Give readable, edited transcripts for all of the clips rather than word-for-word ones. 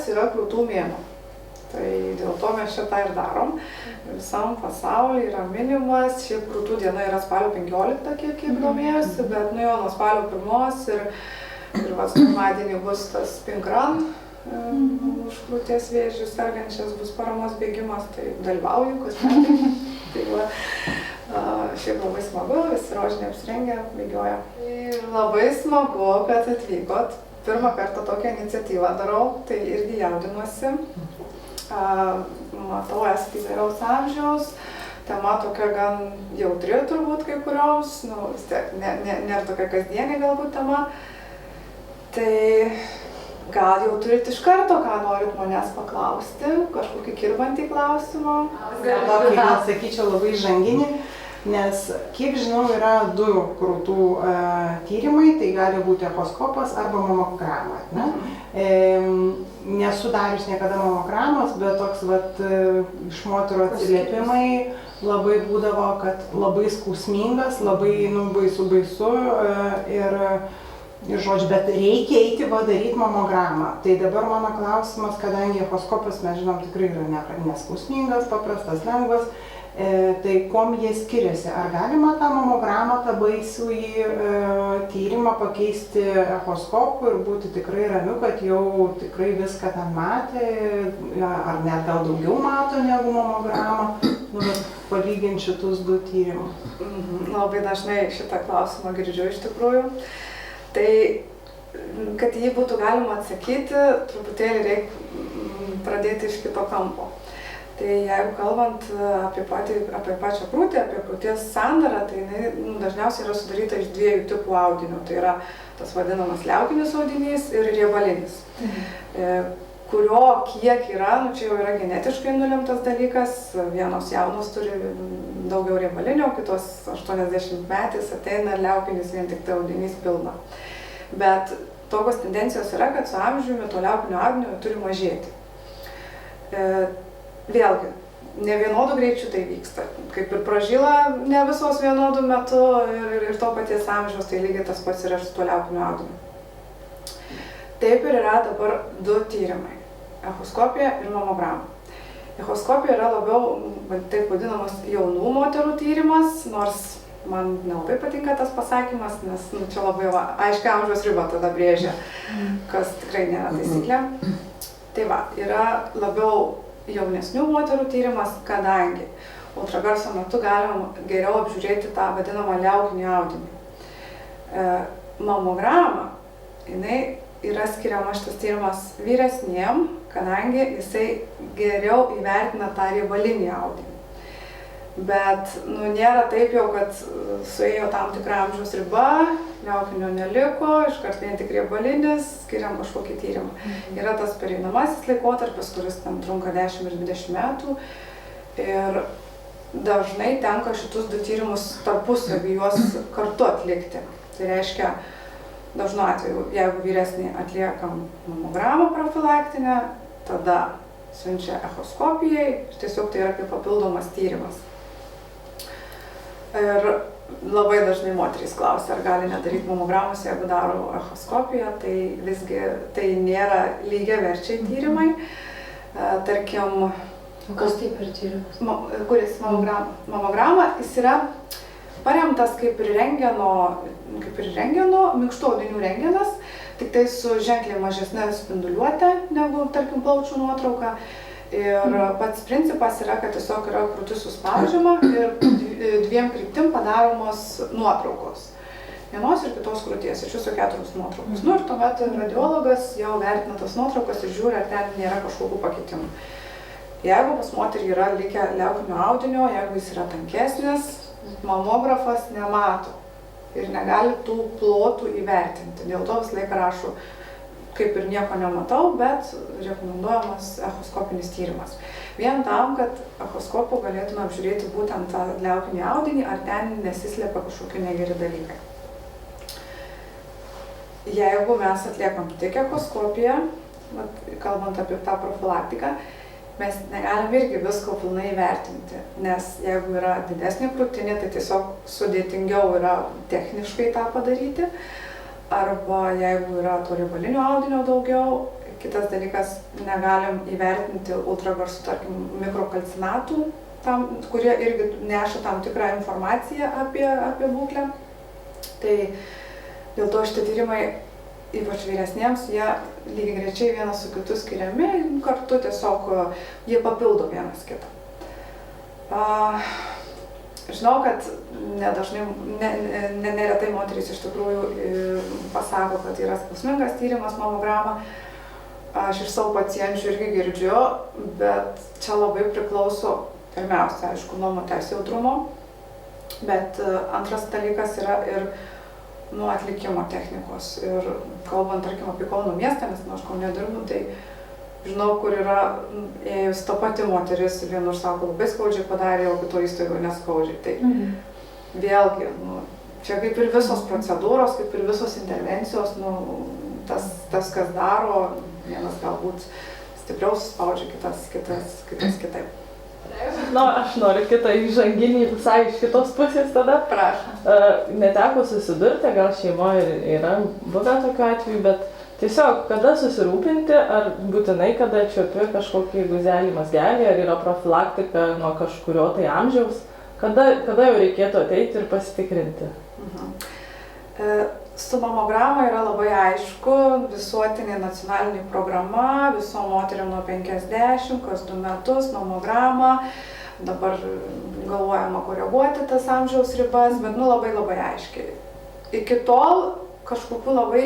spalius yra krūtų mėnuo. Tai dėl to mes šitą ir darom. Visam pasaulyje yra minimas, šiaip krūtų diena yra spalio 15, kiek domėjusi, bet nu jau nuo spalio 1 ir pirmadienį bus tas Pink Run, už krūties vėžių sergančias bus paramos bėgimas, tai dalyvauju kasmet. Tai va, šiaip labai smagu, visi rožinį apsirengę, bėgioja. Tai labai smagu, kad atvykot. Pirmą kartą tokią iniciatyvą darau, tai irgi jaudinuosi. Matau, esate įvairaus amžiaus, tema tokia gan jautri turbūt kai kurioms, nu vis tiek nėra tokia kasdienė galbūt tema. Tai gal jau turit iš karto, ką norit manęs paklausti, kažkokį kirbantį klausimą? Gal sakyčiau labai žanginį, nes kiek žinau yra 2 krūtų tyrimai, tai gali būti echoskopas arba mamograma. Nesu darius niekada mamogramos, bet toks vat, iš moterų atsiliepimai labai būdavo, kad labai skausmingas, labai baisu ir žodžiu, bet reikia eiti daryti mamogramą. Tai dabar mano klausimas, kadangi echoskopas, mes žinom, tikrai yra neskausmingas, paprastas, lengvas, tai kuom jie skiriasi? Ar galima tą mamogramą, tą baisųjį tyrimą pakeisti echoskopu ir būti tikrai ramiu, kad jau tikrai viską ten matė, ar net gal daugiau mato negu mamogramą, palyginti šitus 2 tyrimus? Labai dažnai šitą klausimą girdžiu iš tikrųjų. Tai, kad jį būtų galima atsakyti, truputėlį reikia pradėti iš kito kampo. Tai jeigu kalbant apie pačią krūtį, apie krūties sandarą, tai jinai dažniausiai yra sudaryta iš 2 tipų audinių. Tai yra tas vadinamas liaukinis audinys ir riebalinis. Kurio kiek yra, čia jau yra genetiškai nulemtas dalykas. Vienos jaunos turi daugiau riebalinio, kitos 80-metės ateina liaukinis vien tik tai audinys pilna. Bet tokios tendencijos yra, kad su amžiumi to liaukinio audinio turi mažėti. Vėlgi, ne vienodų greičių tai vyksta. Kaip ir pražyla ne visos vienodų metu ir to paties amžiaus, tai lygiai tas pats yra su tuo liaukiniu audiniu. Taip ir yra dabar 2 tyrimai – echoskopija ir mamograma. Echoskopija yra labiau taip vadinamas jaunų moterų tyrimas, nors man nelabai patinka tas pasakymas, nes čia labai aiškiai amžiaus riba tada brėžia, kas tikrai nėra taisyklė. Tai va, yra labiau jaunesnių moterų tyrimas, kadangi ultragarso metu galim geriau apžiūrėti tą vadinamą liaukinį audinį. Mamograma, jinai yra skiriama šitas tyrimas vyresniem, kadangi jisai geriau įvertina tą riebalinį audinį. Bet nėra taip jau, kad suėjo tam tikra amžiaus riba, liaukinio neliko, iškart vien tik riebalinis, skiriam kažkokį tyrimą. Yra tas pereinamasis laikotarpis, kuris ten trunka 10 ir 20 metų. Ir dažnai tenka šitus 2 tyrimus tarpusavy juos kartu atlikti. Tai reiškia, dažnu atveju, jeigu vyresnį atliekam mamogramą profilaktinę, tada siunčia echoskopijai, tiesiog tai yra kaip papildomas tyrimas. Ir labai dažnai moterys klausia, ar gali nedaryti mamogramos, jeigu daro echoskopiją, tai visgi tai nėra lygiaverčiai tyrimai. Tarkim, kas tai per tyrimas? Kuris mamograma? Mamograma, jis yra paremtas kaip ir rentgeno, minkštų audinių rentgenas, tik tai su ženkliai mažesne spinduliuote negu, tarkim, plaučių nuotrauka. Ir pats principas yra, kad tiesiog yra krūtis suspaudžiama ir 2 kryptim padaromos nuotraukos. Vienos ir kitos krūties, iš viso 4 nuotraukos. Ir tuomet radiologas jau vertina tas nuotraukas ir žiūri, ar ten nėra kažkokių pakitimų. Jeigu pas moterį yra likę liaukinio audinio, jeigu jis yra tankesnis, mamografas nemato ir negali tų plotų įvertinti. Dėl to visą laiką rašo, kaip ir nieko nematau, bet rekomenduojamas echoskopinis tyrimas. Vien tam, kad echoskopu galėtume apžiūrėti būtent tą liaukinį audinį, ar ten nesislepia kažkokie negeri dalykai. Jeigu mes atliekam tik echoskopiją, kalbant apie tą profilaktiką, mes negalim irgi visko pilnai įvertinti, nes jeigu yra didesnė krūtinė, tai tiesiog sudėtingiau yra techniškai tą padaryti. Arba jeigu yra to riebalinio audinio daugiau, kitas dalykas, negalim įvertinti ultragarsų, tarkim, mikrokalcinatų, kurie irgi neša tam tikrą informaciją apie būklę. Tai dėl to šitie tyrimai, ypač vyresniems, jie lygiagrečiai vienas su kitu skiriami, kartu tiesiog jie papildo vienas kitą. Žinau, kad neretai moterys iš tikrųjų pasako, kad yra skausmingas tyrimas mamograma. Aš iš savo pacienčių irgi girdžiu, bet čia labai priklauso pirmiausia, aišku, nuo moters jautrumo, bet antras dalykas yra ir nuo atlikimo technikos. Ir kalbant, tarkim, apie Kauno miestą, nes aš Kaune dirbu, tai žinau, kur yra ėjus ta pati moteris, vienur sako, labai skaudžiai padarė, o kito įstaigoje neskaudžiai. Tai vėlgi, čia kaip ir visos procedūros, kaip ir visos intervencijos, tas kas daro, vienas galbūt stipriau suspaudžia, kitas kitaip. Aš noriu kitą įžanginį visai iš kitos pusės tada. Prašom. Neteko susidurti, gal šeimoje yra buvę tokiu atveju, bet tiesiog, kada susirūpinti, ar būtinai, kada čiuopi kažkokį guzelį mazgelį, ar yra profilaktika nuo kažkurio tai amžiaus, kada jau reikėtų ateiti ir pasitikrinti? Su mamograma yra labai aišku, visuotinė nacionalinė programa, visom moterim nuo 50, kas 2 metus, mamograma. Dabar galvojama koreguoti tas amžiaus ribas, bet labai aiškiai. Iki tol kažkokių labai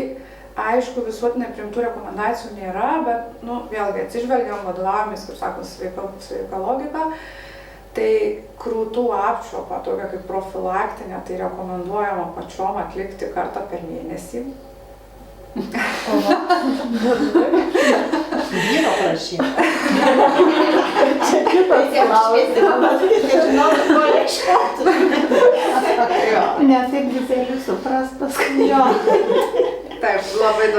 aišku visuotinai priimtų rekomendacijų nėra, bet vėlgi atsižvelgiam, vadovavomės, kaip sako, sveika logika. Tai krūtų apčiuopą, tokia kaip profilaktinė, tai rekomenduojama pačiom atlikti kartą per mėnesį. Vyro prašyti. Čia kitas klausimas. Ne taip visėlių suprastas. Taip, labai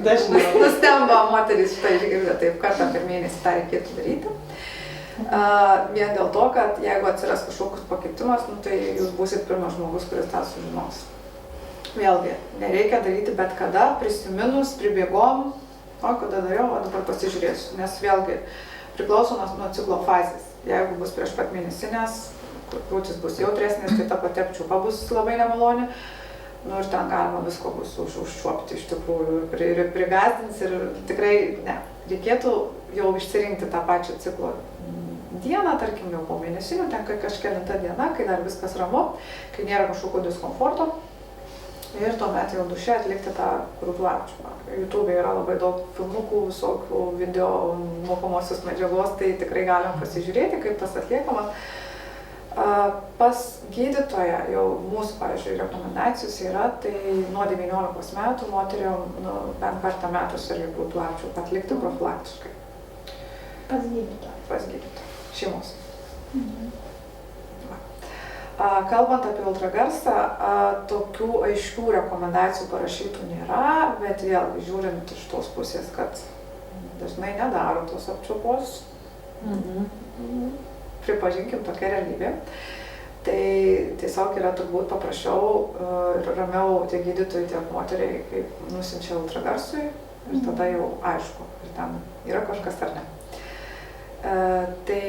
dažnai nustemba moteris šitą išgirdę, taip kartą per mėnesį tą reikėtų daryti. Vien dėl to, kad jeigu atsiras kažkokius pakitimas, tai jūs būsit pirmas žmogus, kuris tą sužinos. Vėlgi, nereikia daryti bet kada, prisiminus, pribėgom, kada dariau, dabar pasižiūrėsiu, nes vėlgi priklausomas nuo ciklo fazės. Jeigu bus prieš pat mėnesinės, krūtis bus jautresnės, tai ta pati apčiuopa bus labai nemaloni. Ir ten galima visko bus užčiuopti iš tikrųjų ir prigazdins ir tikrai ne. Reikėtų jau išsirinkti tą pačią ciklo dieną, tarkim jau po mėnesinių, ten kažkelinta diena, kai dar viskas ramu, kai nėra kažkokio diskomforto. Ir tuomet jau duše atlikti tą krūtų apčiuopą. YouTube yra labai daug filmukų, visokių video mokomosios medžiagos, tai tikrai galim pasižiūrėti, kaip tas atliekamas. Pas gydytoją jau mūsų, pavyzdžiui, rekomendacijos yra, tai nuo 19 metų moteriom bent kartą metus irgi krūtų apčiuopą atlikti profilaktiškai. Pas gydytoją. Pas gydytoją. Šeimos. Kalbant apie ultragarsą, tokių aiškių rekomendacijų parašytų nėra, bet vėlgi žiūrint iš tos pusės, kad dažnai nedaro tos apčiuopos. Pripažinkim, tokia realybė. Tai tiesiog yra turbūt paprasčiau ir ramiau tiek gydytojai, tiek moteriai, kaip nusinčia ultragarsui ir tada jau aišku, ar ten yra kažkas ar ne. Tai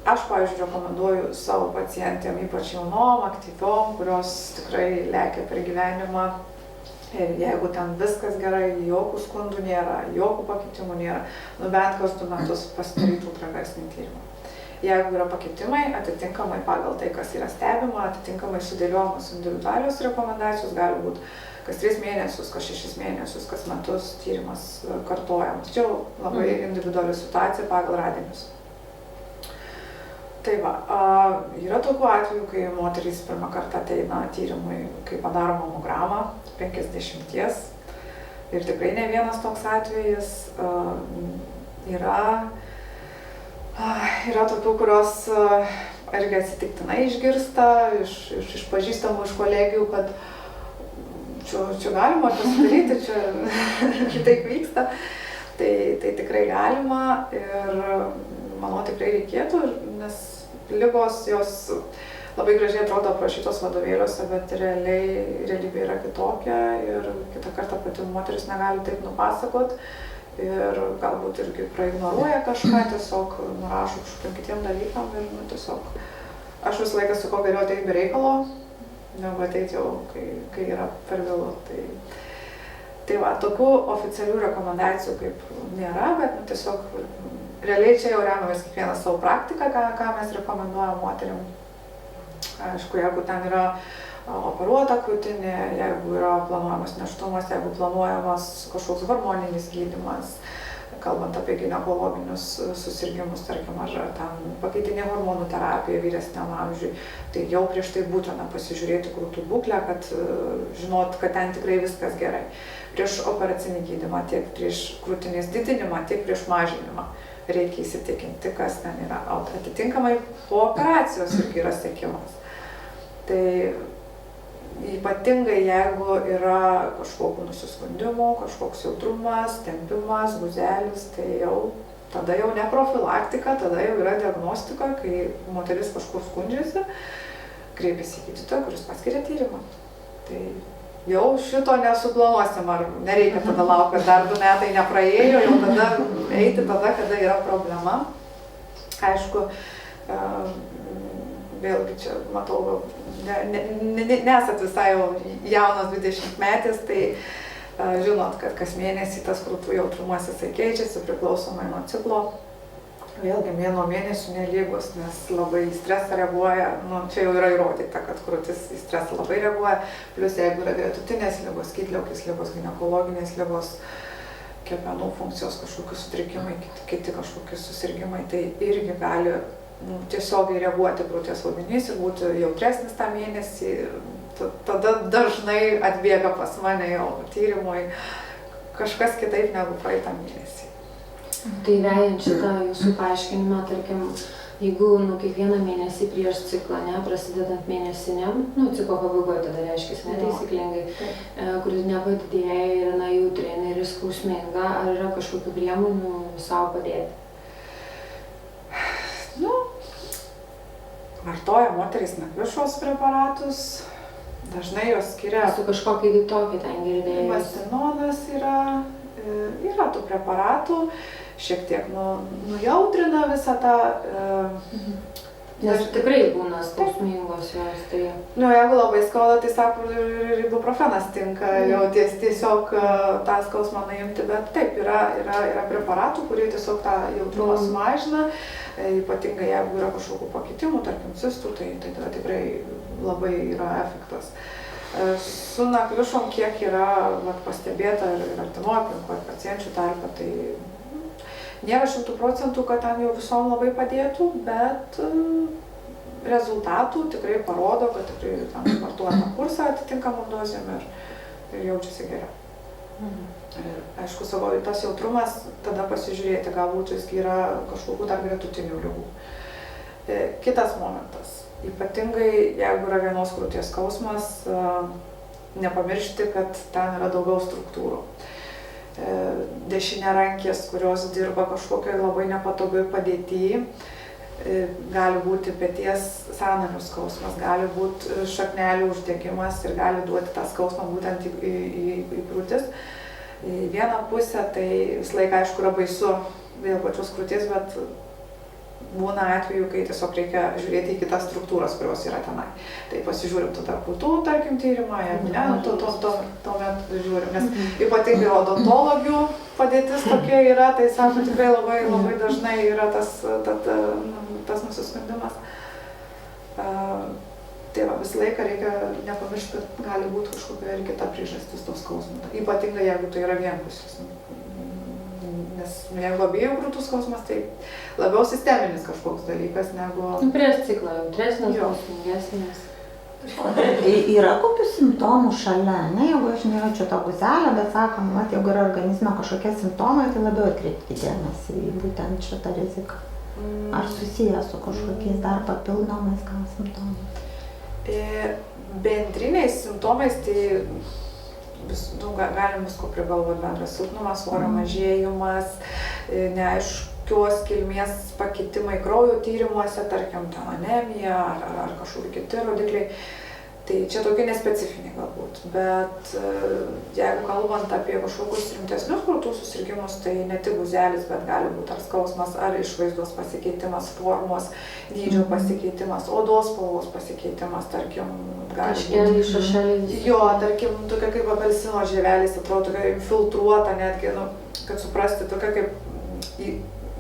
aš, pavyzdžiui, rekomenduoju savo pacientėm, ypač jaunom, aktyviom, kurios tikrai lekia per gyvenimą. Ir jeigu ten viskas gerai, jokių skundų nėra, jokių pakitimų nėra, bent kas 2 metus pasidaryti ultragarsinį tyrimą. Jeigu yra pakitimai, atitinkamai pagal tai, kas yra stebima, atitinkamai sudėliojamos individualios rekomendacijos, gali būti kas 3 mėnesius, kas 6 mėnesius, kas metus tyrimas kartojamas. Tačiau labai individuali situacija pagal radinius. Tai va, yra tokių atvejų, kai moterys pirmą kartą ateina tyrimui, kai padaro mamogramą 50. Ir tikrai ne vienas toks atvejis. Yra tokių, kurios irgi atsitiktinai išgirsta iš pažįstamų, iš kolegijų, kad čia galima pasidaryti, čia taip vyksta. Tai tikrai galima ir manau tikrai reikėtų, nes ligos jos labai gražiai atrodo aprašytos vadovėliuose, bet realybė yra kitokia ir kitą kartą pati moteris negali taip nupasakot. ir galbūt irgi praignoruoja kažką, tiesiog nurašo kažkokiam kitiem dalykam ir tiesiog aš visą laiką sakau, geriau ateiti be reikalo, negu ateiti jau, kai yra per vėlu. Tai va, tokių oficialių rekomendacijų kaip nėra, bet tiesiog realiai čia jau remiamės kiekvieną savo praktiką, ką mes rekomenduojam moterim. Aišku, jeigu ten yra operuota krūtinė, jeigu yra planuojamas nėštumas, jeigu planuojamas kažkoks hormoninis gydymas, kalbant apie ginekologinius susirgimus, tarkim, ar ten pakaitinė hormonų terapija vyresniam amžiui, tai jau prieš tai būtina pasižiūrėti krūtų būklę, kad žinot, kad ten tikrai viskas gerai. Prieš operacinį gydymą, tiek prieš krūtinės didinimą, tiek prieš mažinimą reikia įsitikinti, kas ten yra. Atitinkamai po operacijos irgi yra sekimas. Tai ypatingai jeigu yra kažkokių nusiskundimų, kažkoks jautrumas, tempimas, guzelis, tai jau tada jau ne profilaktika, tada jau yra diagnostika, kai moteris kažkur skundžiasi, kreipiasi į gydytoją, kuris paskiria tyrimą. Tai jau šito nesuplanuosim, ar nereikia tada laukti, dar 2 metai nepraėjo, jau tada eiti tada, kada yra problema. Aišku, vėlgi čia matau, nesat visai jau jaunas 20-metis, tai žinot, kad kas mėnesį tas krūtų jautrumas jisai keičiasi priklausomai nuo ciklo. Vėlgi mėnuo mėnesių nelygus, nes labai į stresą reaguoja, čia jau yra įrodyta, kad krūtis į stresą labai reaguoja, plus jeigu yra gretutinės ligos, skydliaukės ligos, ginekologinės ligos, kepenų funkcijos kažkokius sutrikimai, kiti kažkokie susirgimai, tai irgi gali tiesiogiai reaguoti krūties audinys ir būti jautresnis tą mėnesį, tada dažnai atbėga pas mane jau tyrimui kažkas kitaip negu praeitą mėnesį. Tai vejant šitą jūsų paaiškinimą, tarkim, jeigu kiekvieną mėnesį prieš ciklą, prasidedant mėnesiniam, ciklo pabaigoje tada reiškia netaisyklingai, kuris nepadidėja ir jautri ir skausminga, ar yra kažkokių priemonių savo padėti? Vartoja moterys nakvišos preparatus, dažnai jos skiria. Su kažkokį kitokį ten girdėjus. Mastinonas yra tų preparatų, šiek tiek nujautrina visą tą. Nes tikrai būna skausmingos jos, tai... Jeigu labai skauda, tai sako, ir ibuprofenas tinka, jau tiesiog tą skausmą nuimti, bet taip, yra preparatų, kurie tiesiog tą jautrumą sumažina, ypatingai jeigu yra kažkokių pakitimų, tarkim cistų, tai tada tikrai labai yra efektas. Su nakvišom kiek yra pastebėta ir artimoje aplinkoje, pacienčių tarpe, tai nėra 100%, kad ten jau visom labai padėtų, bet rezultatų tikrai parodo, kad tikrai ten vartoja tą kursą atitinkamom dozėm ir jaučiasi geriau. Ir, aišku, savo tas jautrumas, tada pasižiūrėti, galbūt visgi yra kažkokių dar gretutinių ligų. Kitas momentas. Ypatingai, jeigu yra vienos krūties skausmas, nepamiršti, kad ten yra daugiau struktūrų. Dešiniarankės, kurios dirba kažkokioj labai nepatogioj padėtyje, gali būti peties sąnarių skausmas, gali būti šaknelių uždegimas ir gali duoti tą skausmą būtent į krūtis. Į vieną pusę, tai visą laiką, aišku, yra baisu dėl pačios krūties, bet būna atveju, kai tiesiog reikia žiūrėti į kitas struktūras, kurios yra tenai. Tai pasižiūrim tada krūtų, tarkim, tyrimą, jeigu ne, tuomet žiūrim, nes ypatingai odontologių padėtis tokia yra, tai sako, tikrai labai dažnai yra tas nusiskundimas. Tai visą laiką reikia nepamiršti, kad gali būti kažkokia ir kita priežastis to skausmo. Ypatingai, jeigu tai yra vienpusis. Nes jeigu abiejų krūtų skausmas, tai labiau sisteminis kažkoks dalykas negu... Prieš ciklą jautresnis, skausmingesnis. Yra kokių simptomų šalia, ne? Jeigu aš nejaučiu to guzelio, bet sakom, jeigu yra organizme kažkokie simptomai, tai labiau atkreipti dėmesį į būtent šitą riziką. Ar susiję su kažkokiais dar papildomais gal simptomais? Bendriniais simptomais, tai galim visko prigalvoti, bendras silpnumas, svorio mažėjimas, neaiškios kilmės pakitimai kraujo tyrimuose, tarkim, ten anemija ar kažkokie kiti rodikliai. Tai čia tokie nespecifiniai galbūt, bet jeigu kalbant apie kažkokius rimtesnius krūtų susirgymus, tai ne tik guzelis, bet gali būti ar skausmas, ar išvaizdos pasikeitimas, formos, dydžio pasikeitimas, odos spalvos pasikeitimas, tarkim, gali Taškeliai, šašeliai. Jo, tarkim, tokia kaip apelsino žievelės, atrodo tokia infiltruota netgi, nu, kad suprasti, tokia kaip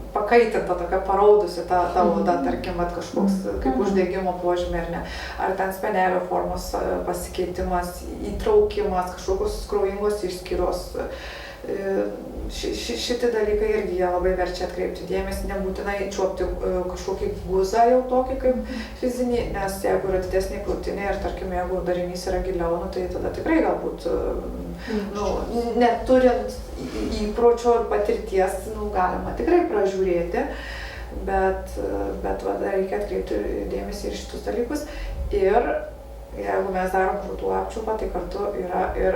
pakaitinta, tokia paraudusi ta oda, tarkim, kažkoks kaip uždegimo požymė ar ne. Ar ten spenelio formos pasikeitimas, įtraukimas, kažkokios kraujingos išskyros. Šitie dalykai irgi jie labai verčia atkreipti dėmesį, nebūtinai čiuopti kažkokį guzą jau tokį kaip fizinį, nes jeigu yra didesnė krūtinė ir tarkim, jeigu darinys yra giliau, tai tada tikrai galbūt, neturint įpročio ir patirties, galima tikrai pražiūrėti, bet reikia atkreipti dėmesį ir šitus dalykus. Ir jeigu mes darom krūtų apčiupą, tai kartu yra ir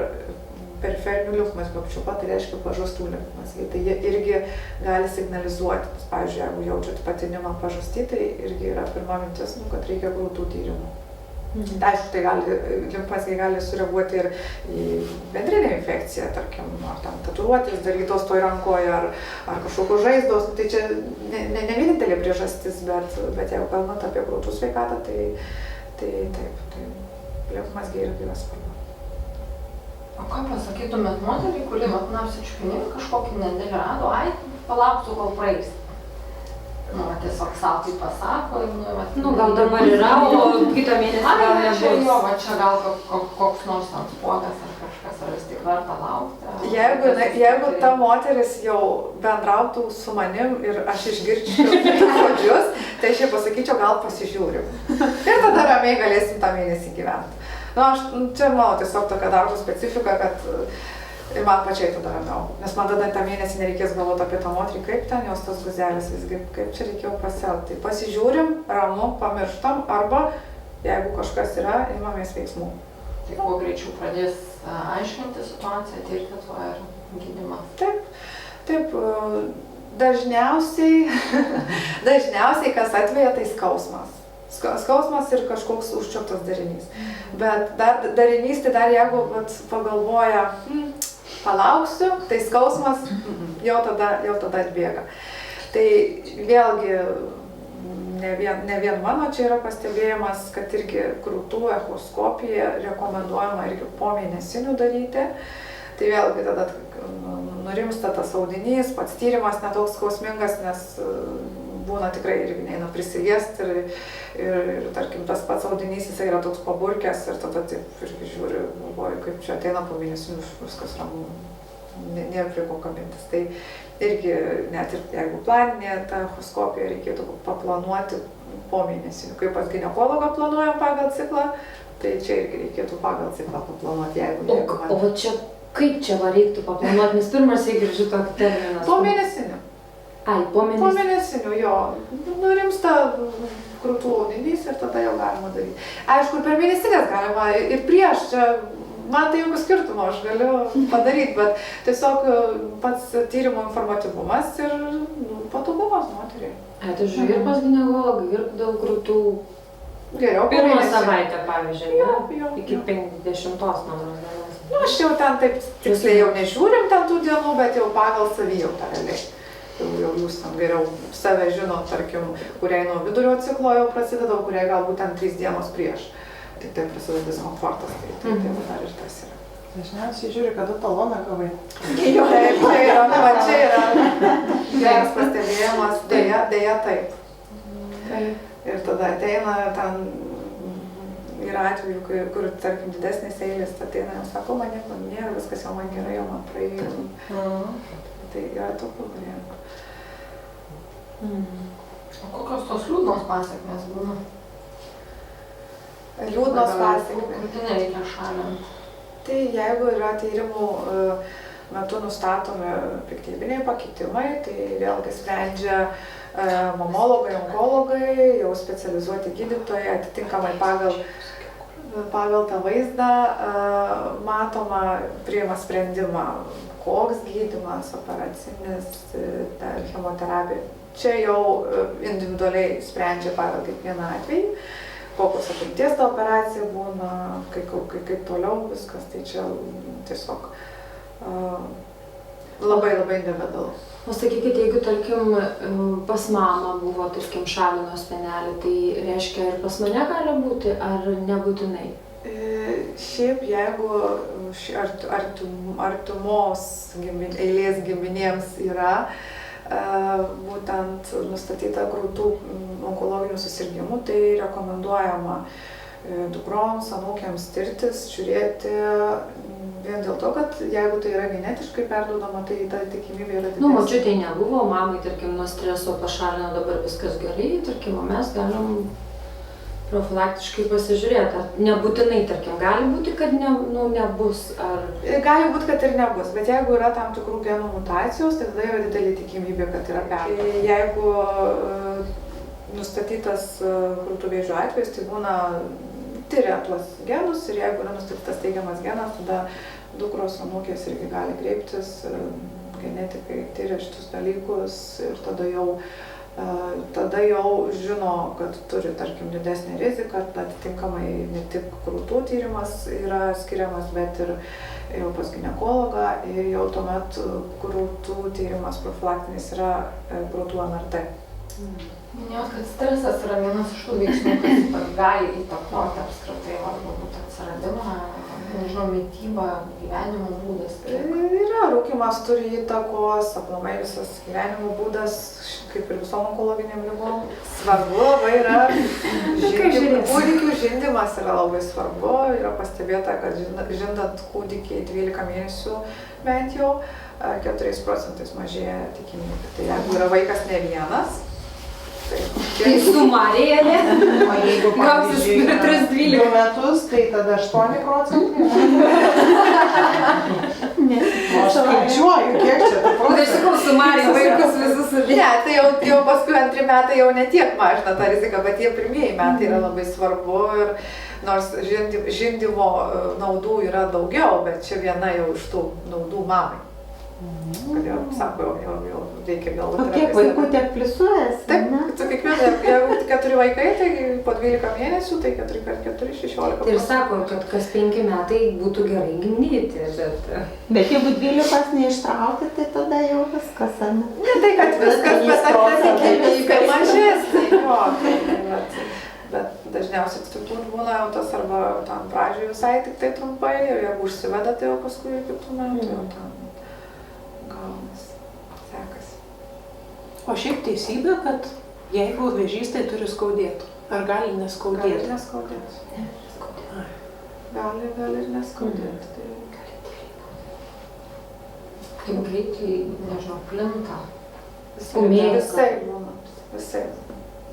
periferinių limfmazgių apčiupa, tai reiškia pažastų limfmazgiai. Tai jie irgi gali signalizuoti. Pavyzdžiui, jeigu jaučiat patinimą pažastį, tai irgi yra pirma mintis, kad reikia krūtų tyrimų. Tai aišku, limfmazgiai gali sureaguoti ir į bendrinę infekciją, tarkim, ar tam tatuiruotės darytos toj rankoje, ar kažkokios žaizdos. Tai čia ne vienintelė priežastis, bet jeigu kalbant apie krūtų sveikatą, tai taip, limfmazgiai irgi yra svarbu. O ką pasakytumėt moteriai, kuri apsičiupinėjo kažkokį nedėlį rado, palauksiu, kol praeis. Tiesiog savo tai pasako ir gal dabar yra, o kitą mėnesį gal nebus. Čia gal koks nors spuogas ar kažkas, ar vis tik verta laukti. Jeigu ta moteris jau bendrautų su manim ir aš išgirčiau žodžius, tai aš jai pasakyčiau, gal pasižiūrim. Ir tada ramiai galėsim tą mėnesį gyventi. Aš čia manau tiesiog tokia darbo specifika, kad ir man pačiai tada ramiau. Nes man tada tą mėnesį nereikės galvoti apie tą moterį, kaip ten jos tas guzelis visgi, kaip čia reikėjo pasielgti. Tai pasižiūrim, ramu, pamirštam, arba jeigu kažkas yra, imamės veiksmų. Tai kuo greičiau pradės aiškinti situaciją, tirti tuo ir gydymą. Taip, dažniausiai kas atveja, tai skausmas. Skausmas ir kažkoks užčiuoptas darinys. Bet dar darinys, tai dar jeigu pagalvoja, palauksiu, tai skausmas jau tada atbėga. Tai vėlgi, ne vien mano čia yra pastebėjimas, kad irgi krūtų echoskopija rekomenduojama irgi po mėnesinių daryti. Tai vėlgi tada nurimsta tas audinys, pats tyrimas netoks skausmingas, nes būna tikrai irgi neina prisiliesti ir tarkim tas pats audinys jisai yra toks paburkęs ir tada taip irgi žiūri, galvoju, kaip čia ateina po mėnesinių, viskas ramu, nėra prie ko kabintis. Tai irgi net ir jeigu planinė ta echoskopija reikėtų paplanuoti po mėnesinių. Kaip pas ginekologą planuojam pagal ciklą, tai čia irgi reikėtų pagal ciklą paplanuoti, jeigu O čia kaip čia reiktų paplanuoti, nes pirmas girdžiu tokį terminą. Po mėnesinių. Po mėnesinių, jo. Nurimsta krūtų audinys ir tada jau galima daryti. Aišku, per mėnesinės galima ir prieš, čia man tai jokio skirtumo, aš galiu padaryti, bet tiesiog pats tyrimo informatyvumas ir patogumas moteriai. Tai žiūrėjau ir pas ginekologą, ir dėl krūtų. Geriau po Pirmą mėnesinių. Savaitę, pavyzdžiui, Jo. iki 50 dienos. Aš jau ten taip tiksliai jau nežiūrim ten tų dienų, bet jau pagal savijautą realiai. Jau jūs ten geriau save žinot, tarkim, kuriai nuo vidurio ciklo jau prasideda, kuriai galbūt ten 3 dienos prieš. Tik tai prasideda diskomfortas, tai dar ir tas yra. Dažniausiai žiūri, kada taloną gavai. Taip, čia yra geras pastebėjimas, dėja taip. Ir tada ateina ten, yra atvejų, kur, tarkim, didesnės eilės ateina, jau sako, man nieko nėra, viskas jau man gerai, jau man praėjo. Tai yra tokių variantų. O kokios tos liūdnos pasiekmės būna? Liūdnos pasiekmės. Krūtinę reikia šalinti. Tai jeigu yra tyrimų metu nustatomi piktybiniai pakitimai, tai vėlgi sprendžia mamologai, onkologai, jau specializuoti gydytojai, atitinkamai pagal tą vaizdą matoma, priima sprendimą, koks gydymas, operacinis, chemoterapija. Čia jau individualiai sprendžia pagal kiekvieną atvejį. kokios apimties ta operacija būna, kaip toliau viskas, tai čia tiesiog labai individualu. O sakykit, jeigu, tarkim, pas mamą buvo, tarkim, šalino spenelį, tai reiškia ir pas mane gali būti, ar nebūtinai? Šiaip, jeigu artimos eilės giminėms yra būtent nustatyta krūtų onkologinių susirgymų, tai rekomenduojama dukroms, anūkiams tirtis, žiūrėti vien dėl to, kad jeigu tai yra genetiškai perduodama, tai ta tikimybė yra didesnė. Močiutei nebuvo, mamai, tarkim, nuo streso pašalino, dabar viskas gerai, tarkim, mes galim profilaktiškai pasižiūrėti. Nebūtinai, tarkim, gali būti, kad nebus, ar... Gali būti, kad ir nebus, bet jeigu yra tam tikrų genų mutacijos, tai tada yra didelė tikimybė, kad yra perduodama. Jeigu nustatytas krūtų vėžio atvejis, tai būna tyria tuos genus ir jeigu yra nustatytas teigiamas genas, tada dukros, anūkės irgi gali kreiptis, genetikai tyria šitus dalykus ir tada jau žino, kad turi, tarkim, didesnį riziką, atitinkamai ne tik krūtų tyrimas yra skiriamas, bet ir jau pas ginekologą ir jau tuomet krūtų tyrimas profilaktinis yra krūtų MRT. Minėjot, kad stresas yra vienas iš tų veiksmų, kas gali įtakoti apskritai, ar galbūt atsiradimą, nežinau, mitybą, gyvenimo būdas. Yra, rūkymas turi įtakos, aplamai visas gyvenimo būdas, kaip ir visom onkologiniam ligom. Svarbu labai yra, kūdikių žindymas yra labai svarbu, yra pastebėta, kad žindant kūdikį 12 mėnesių bent jau 4% mažėja tikimybė. Tai jeigu yra vaikas ne vienas, tai sumarėlė, O jeigu, pavyzdžiui, 2 metus, tai tada 8%. O aš skaičiuoju, kiek čia tų tai aš procentų. sakau, sumarė vaikus visus sudėti. ne, tai jau paskui 2 metai jau netiek mažina tą riziką, bet tie pirmieji metai yra labai svarbu ir nors žindymo naudų yra daugiau, bet čia viena jau iš tų naudų mamai. Kodėl, sako, jau reikia galvoti. O kiek vaikų tiek plisuojasi? Taip, su kiekvienu, jeigu 4 vaikai, tai po 12 mėnesių, tai 4 x 4, 16. Ir sako, kad kas 5 metai būtų gerai gimdyti, bet... Bet jeigu 12 neištraukti, tai tada jau viskas, ar ne? Ne tai, kad viskas, bet ar tikimybė mažesnė. Bet dažniausiai turbūt būna jau tas arba tam pradžioj visai tik tai trumpai ir jeigu užsiveda, tai jau paskui kitų metų jau tam gaunas, sekasi. O šiaip teisybė, kad jeigu vėžys, tai turi skaudėti. Ar gali neskaudėti? Gali neskaudėti. Gali ir neskaudėti. Kaip greitai, nežinau, plinta. Visai būna, visai.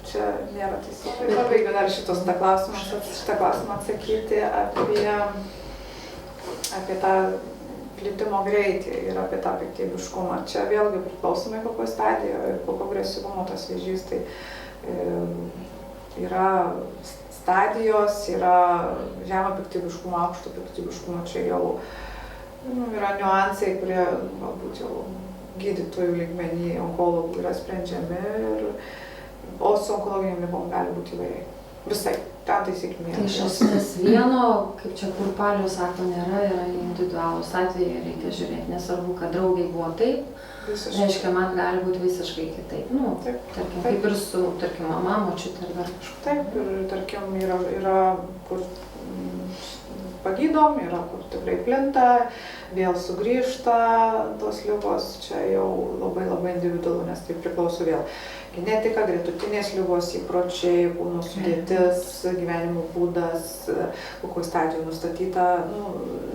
Čia nėra taisyklė. Labai dar šitą klausimą atsakyti apie tą plitimo greitį ir apie tą piktybiškumą. Čia vėlgi priklausomai kokio stadijoje ir kokio agresyvumo tas vėžys, tai yra stadijos, yra žemo piktybiškumo, aukšto piktybiškumo, čia jau yra niuansai, kurie galbūt jau gydytojų lygmenį, onkologų yra sprendžiami, o su onkologiniam ligom gali būti įvairiai. Visai, ten taisyklių nėra. Tai iš esmės vieno, kaip čia kurpalių sako, nėra, yra individualūs atvejai, reikia žiūrėti, nesvarbu, kad draugai buvo taip, reiškia, man gali būti visiškai kitaip. Nu, tarkim, kaip ir su, tarkim, mama, močiutė ar dar kažkur. Taip, ir tarkim, yra kur pagydom, yra kur tikrai plinta, vėl sugrįžta tos ligos, čia jau labai individualu, nes tai priklauso vėl genetika, gretutinės ligos, įpročiai, kūno sudėtis, gyvenimo būdas, kokioj stadijoj nustatyta,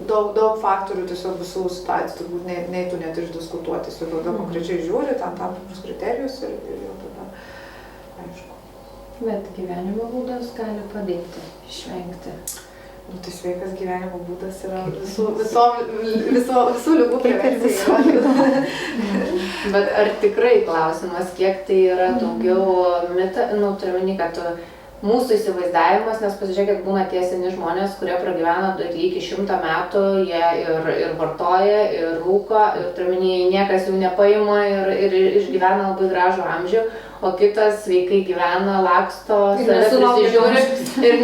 daug faktorių, tiesiog visų situacijų turbūt neitų net išdiskutuoti, su tada konkrečiai žiūri, tam tikrus kriterijus ir jau tada aišku. Bet gyvenimo būdas gali padėti išvengti. Tai sveikas gyvenimo būdas yra visų ligų prevencija. Bet ar tikrai klausimas, kiek tai yra daugiau mita, turiu omeny, kad mūsų įsivaizdavimas, nes pasižiūrėkit, būna tie seni žmonės, kurie pragyvena iki 100 metų, jie ir vartoja, ir rūko, ir turiuomenį niekas jų nepaima ir išgyvena labai gražų amžių, o kitas sveikai gyvena, laksto, save prisižiūri ir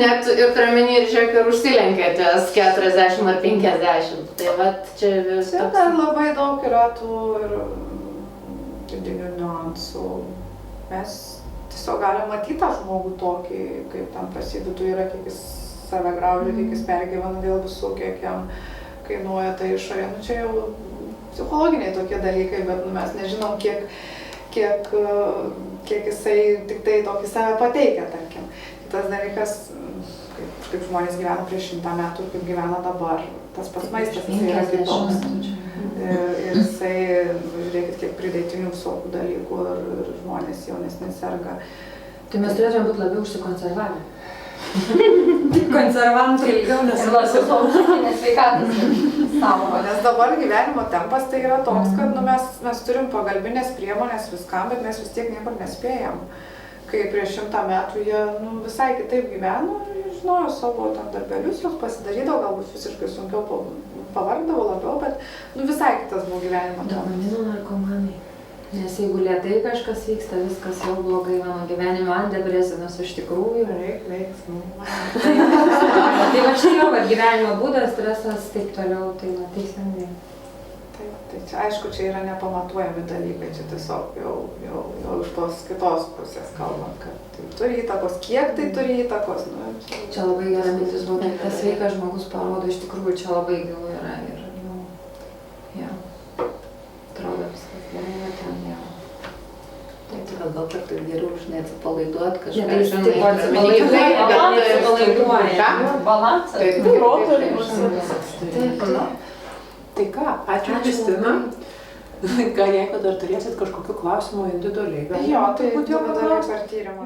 turiuomenį ir žiūrėk ir užsilenkia ties 40 ar 50. Tai vat čia vis Čia toks. dar labai daug yra tų ir vidinių niuansų. Mes tiesiog galim matyti tą žmogų tokį, kaip ten pasidutų yra, kiek jis save graužia, kiek jis pergyvena dėl visų, kiek jam kainuoja ta išorė. Nu, čia jau psichologiniai tokie dalykai, bet mes nežinom, kiek jisai tik tai tokį save pateikia, tarkim. Kitas dalykas, kaip žmonės gyvena prieš 100 metų ir kaip gyvena dabar, tas pats maistas jisai yra kitoks. Ir jisai, žiūrėkit, kiek pridėtinių visokių dalykų ir žmonės jaunesni serga. Tai mes turėtume būti labiau užsikonservavę. Konservantų ilgiau Nes sveikatas savo. Nes dabar gyvenimo tempas tai yra toks, kad mes turim pagalbinės priemonės viskam, bet mes vis tiek niekur nespėjam. Kai prieš 100 metų jie visai kitaip gyveno, žinojo savo ten darbelius, jos pasidarydavo, galbūt fiziškai sunkiau pavargdavo labiau, bet visai kitas buvo gyvenimo tempas. Dopaminų narkomanai. Nes jeigu lėtai kažkas vyksta, viskas jau blogai mano gyvenime, man depresinas iš tikrųjų. Reikia veiksmų. Tai va čia jau, gyvenimo būdas, stresas, taip toliau, tai va, teisingai. Taip, tai čia aišku, čia yra nepamatuojami dalykai, čia tiesiog jau iš tos kitos pusės kalbant, kad tai turi įtakos, kiek tai turi įtakos. Čia labai gera mintis buvo, kad tas sveikas žmogus parodo, iš tikrųjų čia labai gilu yra ir, atrodo viskas gerai, ten jau. Tai gal kartais geriau už neatsipalaiduot kažką. Taip, atsipalaiduoja. Balansas. Taip. Tai ką, ačiū Kristina. Gal jeigu dar turėsit kažkokių klausimų individualiai. Jo, tai būtų jau per tyrimą.